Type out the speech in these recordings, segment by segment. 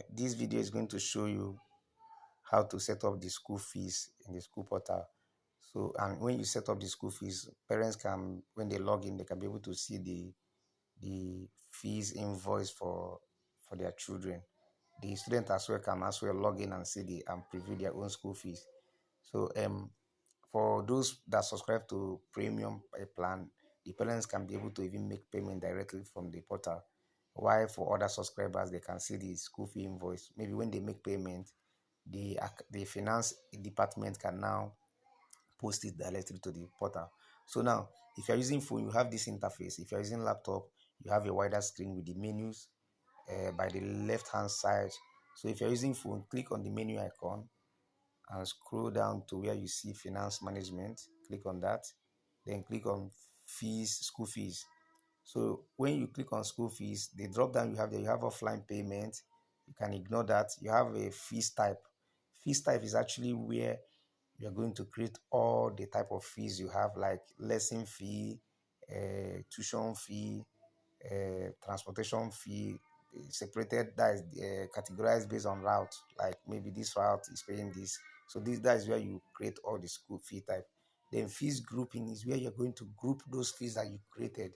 This video is going to show you how to set up the school fees in the school portal. So, and when you set up the school fees, parents can, when they log in, they can be able to see the fees invoice for their children. The student as well can as well log in and see and preview their own school fees. So for those that subscribe to premium plan, the parents can be able to even make payment directly from the portal. While for other subscribers, they can see the school fee invoice. Maybe when they make payment, the finance department can now post it directly to the portal. So now, if you're using phone, you have this interface. If you're using laptop, you have a wider screen with the menus by the left hand side. So if you're using phone, click on the menu icon and scroll down to where you see finance management. Click on that, then click on fees, school fees. So when you click on school fees, the drop down you have there, you have offline payment. You can ignore that. You have a fees type. Fees type is actually where you're going to create all the type of fees you have, like lesson fee, tuition fee, transportation fee, separated, that is categorized based on route. Like maybe this route is paying this. So that is where you create all the school fee type. Then fees grouping is where you're going to group those fees that you created.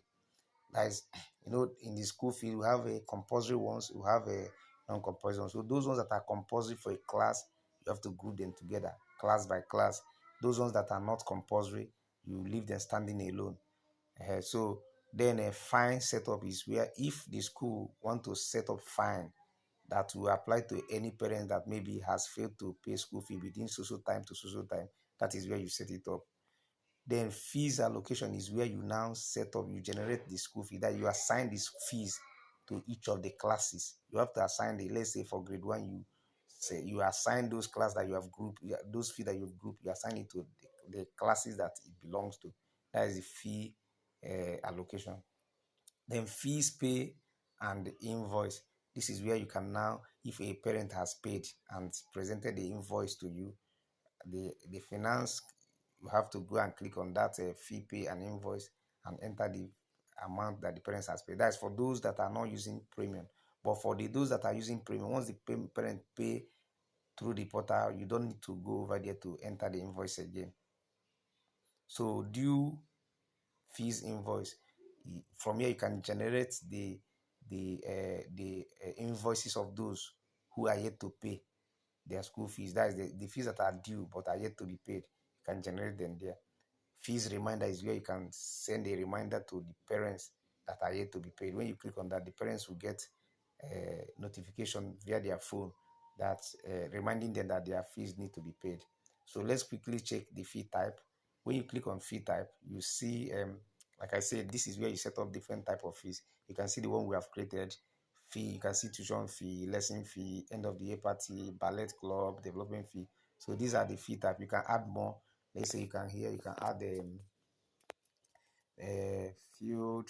That is, in the school fee, you have a compulsory ones, you have a non-compulsory ones. So those ones that are compulsory for a class, you have to group them together, class by class. Those ones that are not compulsory, you leave them standing alone. So then a fine setup is where if the school want to set up fine that will apply to any parent that maybe has failed to pay school fee within social time to social time, that is where you set it up. Then fees allocation is where you now set up, you generate the school fee, that you assign these fees to each of the classes. You have to assign let's say for grade 1, you assign those classes that you have grouped, those fees that you've grouped, you assign it to the classes that it belongs to. That is the fee allocation. Then fees pay and invoice. This is where you can now, if a parent has paid and presented the invoice to you, the finance, you have to go and click on that fee pay and invoice and enter the amount that the parents has paid. That's for those that are not using premium. But for those that are using premium, once the parent pay through the portal, you don't need to go over there to enter the invoice again. So due fees invoice, from here you can generate the invoices of those who are yet to pay their school fees. That is the fees that are due but are yet to be paid. You can generate them there. Fees reminder is where you can send a reminder to the parents that are yet to be paid. When you click on that, the parents will get a notification via their phone that reminding them that their fees need to be paid. So let's quickly check the fee type. When you click on fee type, you see, like I said, this is where you set up different type of fees. You can see the one we have created. Fee, you can see tuition fee, lesson fee, end of the year party, ballet club, development fee. So these are the fee type. You can add more. Let's say you can add a field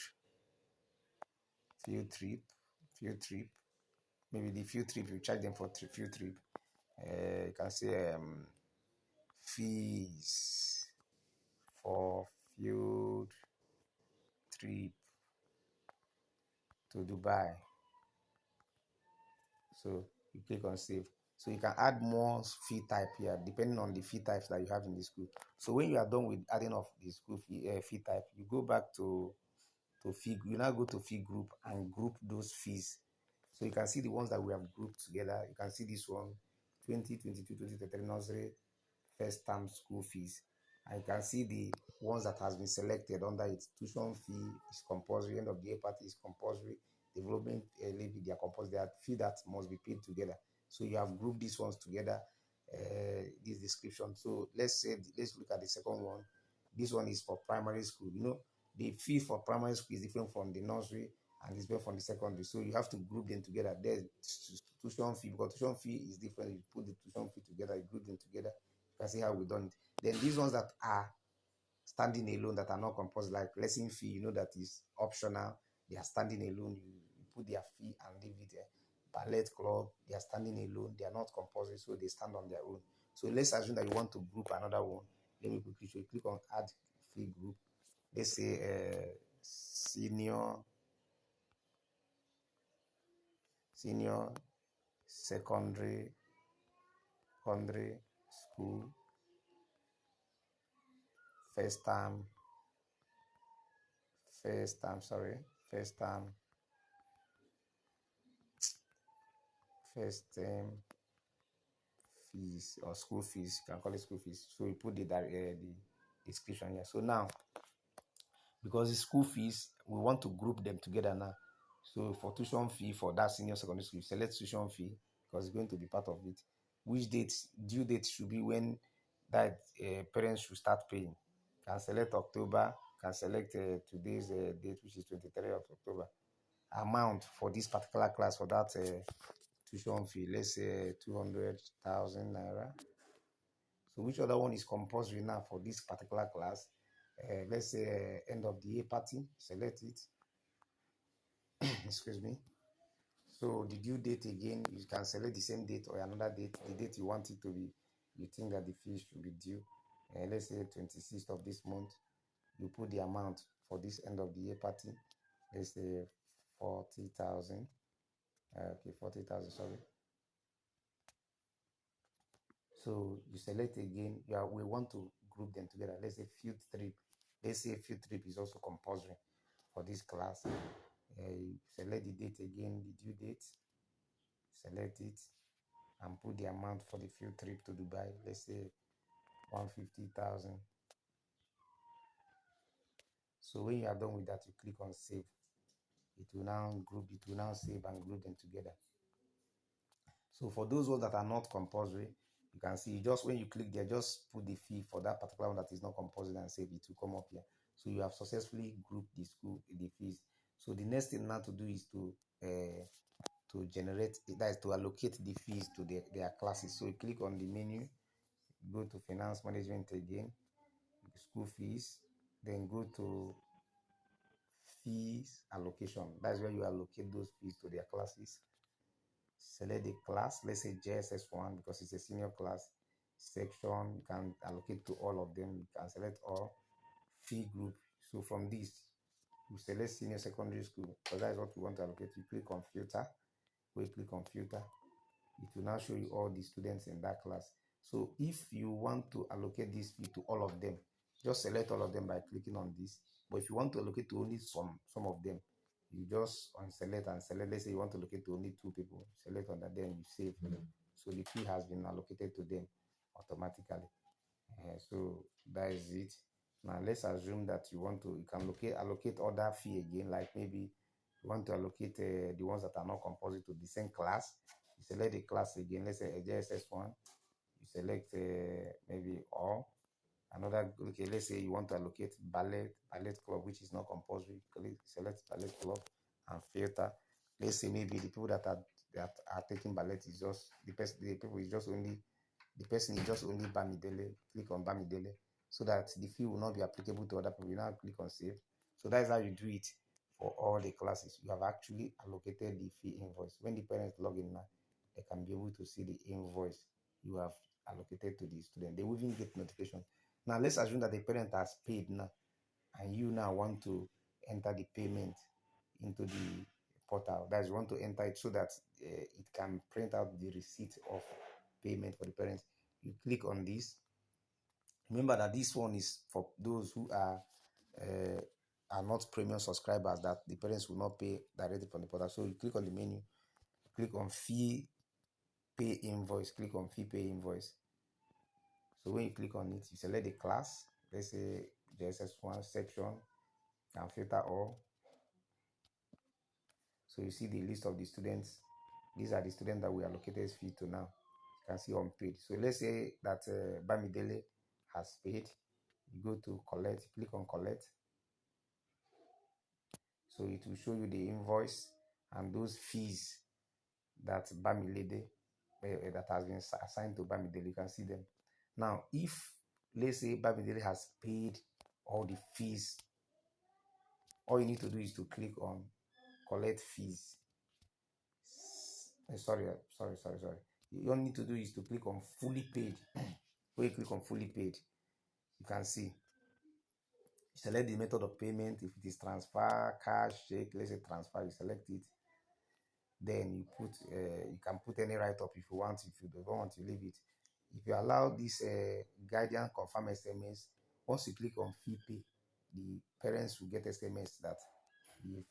trip. Maybe the field trip, you charge them for field trip. You can say fees for field trip to Dubai. So you click on save. So you can add more fee type here depending on the fee types that you have in the school. So when you are done with adding of the school fee type, you go back to fee. You now go to fee group and group those fees. So you can see the ones that we have grouped together. You can see this one, 2022-2023 nursery first term school fees. And you can see the ones that has been selected under it. Tuition fee is compulsory, end of the year party is compulsory, development levy, they are compulsory. They are fee that must be paid together. So you have grouped these ones together, this description. So let's look at the second one. This one is for primary school. The fee for primary school is different from the nursery and it's different from the secondary. So you have to group them together. There's tuition fee, because tuition fee is different. You put the tuition fee together, you group them together. You can see how we done it. Then these ones that are standing alone, that are not compulsory, like lesson fee, that is optional. They are standing alone. You put their fee and leave it there. Ballet club, they are standing alone. They are not compulsory, so they stand on their own. So let's assume that you want to group another one. Let me quickly show you. Click on add fee group. Let's say senior secondary secondary school first term first term first term fees or school fees. You can call it school fees. So we put the description here. So now, because the school fees, we want to group them together now. So for tuition fee for that senior secondary school, select tuition fee because it's going to be part of it. Which date, due date should be when that parents should start paying. Can select October, can select today's date, which is 23rd of October. Amount for this particular class for that tuition fee, let's say 200,000 naira. So which other one is compulsory now for this particular class? Let's say end of the year party, select it. Excuse me. So the due date again, you can select the same date or another date, the date you want it to be, you think that the fee should be due. Let's say 26th of this month, you put the amount for this end of the year party, let's say 40,000. Okay, 40,000, sorry. So you select again, we want to group them together. Let's say field trip. Let's say field trip is also compulsory for this class. You select the date again, the due date, select it, and put the amount for the field trip to Dubai. Let's say 150,000. So when you are done with that, you click on save. It will now save and group them together. So for those ones that are not compulsory, you can see just when you click there, just put the fee for that particular one that is not compulsory and save it to come up here. So you have successfully grouped the fees. So the next thing now to do is to generate, that is to allocate the fees to their classes. So you click on the menu, go to finance management again, school fees, then go to fees allocation. That's where you allocate those fees to their classes. Select the class, let's say JSS1 because it's a senior class. Section, you can allocate to all of them. You can select all. Fee group. So from this, you select senior secondary school because that is what we want to allocate. You click on filter. When you click on filter, it will now show you all the students in that class. So if you want to allocate this fee to all of them, just select all of them by clicking on this. But if you want to allocate to only some of them, you just unselect and select. Let's say you want to allocate to only 2 people, select on that, then you save. So the fee has been allocated to them automatically. So that is it. Now let's assume that you can allocate other fee again, like maybe you want to allocate the ones that are not compulsory to the same class. You select the class again, let's say a JSS1. You select maybe all. Okay, let's say you want to allocate ballet club, which is not compulsory. Select ballet club and filter. Let's say maybe the people that are taking ballet is just the person is just only Bamidele. Click on Bamidele so that the fee will not be applicable to other people. You now click on save. So that is how you do it for all the classes. You have actually allocated the fee invoice. When the parents log in now, they can be able to see the invoice you have allocated to the student. They will even get notification. Now let's assume that the parent has paid now, and you now want to enter the payment into the portal. That is, you want to enter it so that it can print out the receipt of payment for the parents. You click on this. Remember that this one is for those who are not premium subscribers, that the parents will not pay directly from the portal. So you click on the menu, click on fee pay invoice, click on fee pay invoice. So when you click on it, you select the class, let's say JSS1 section, and filter all. So you see the list of the students. These are the students that we allocated fee to now. You can see unpaid. So let's say that Bamidele has paid. You go to collect, click on collect. So it will show you the invoice and those fees that Bamidele that has been assigned to Bamidele. You can see them. Now, if let's say Bamidele has paid all the fees, all you need to do is to click on collect fees. Sorry. You all need to do is to click on fully paid. When you click on fully paid, you can see, select the method of payment. If it is transfer, cash, check, let's say transfer, you select it. Then you can put any write-up if you want. If you don't want to leave it, if you allow this guardian confirm SMS, once you click on fee pay, the parents will get SMS that the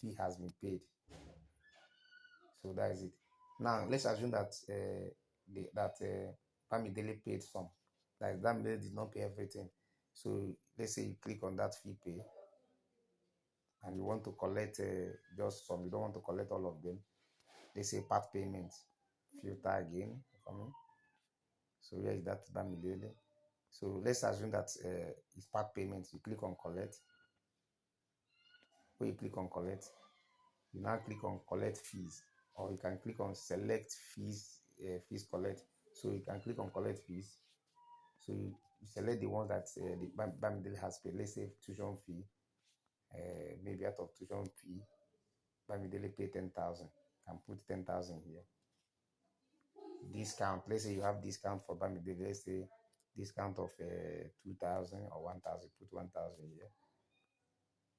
fee has been paid. So that is it. Now let's assume that Bamidele paid some. Like Bamidele did not pay everything. So let's say you click on that fee pay, and you want to collect just some. You don't want to collect all of them. Let's say part payment. Filter again. So where is that Bamidele? So let's assume that it's part payment. You click on collect. When you click on collect, you now click on collect fees, or you can click on select fees collect. So you can click on collect fees. So you select the ones that the Bamidele has paid. Let's say tuition fee. Maybe out of tuition fee, Bamidele pay 10,000. Can put 10,000 here. Discount. Let's say you have discount for Bamidele. Let's say discount of 2,000 or 1,000. Put 1,000 here.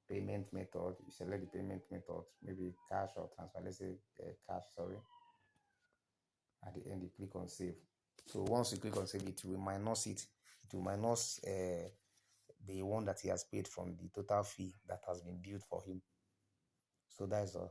Payment method. You select the payment method. Maybe cash or transfer. Let's say cash. Sorry. At the end, you click on save. So once you click on save, it will minus it. It will minus the one that he has paid from the total fee that has been due for him. So that is all.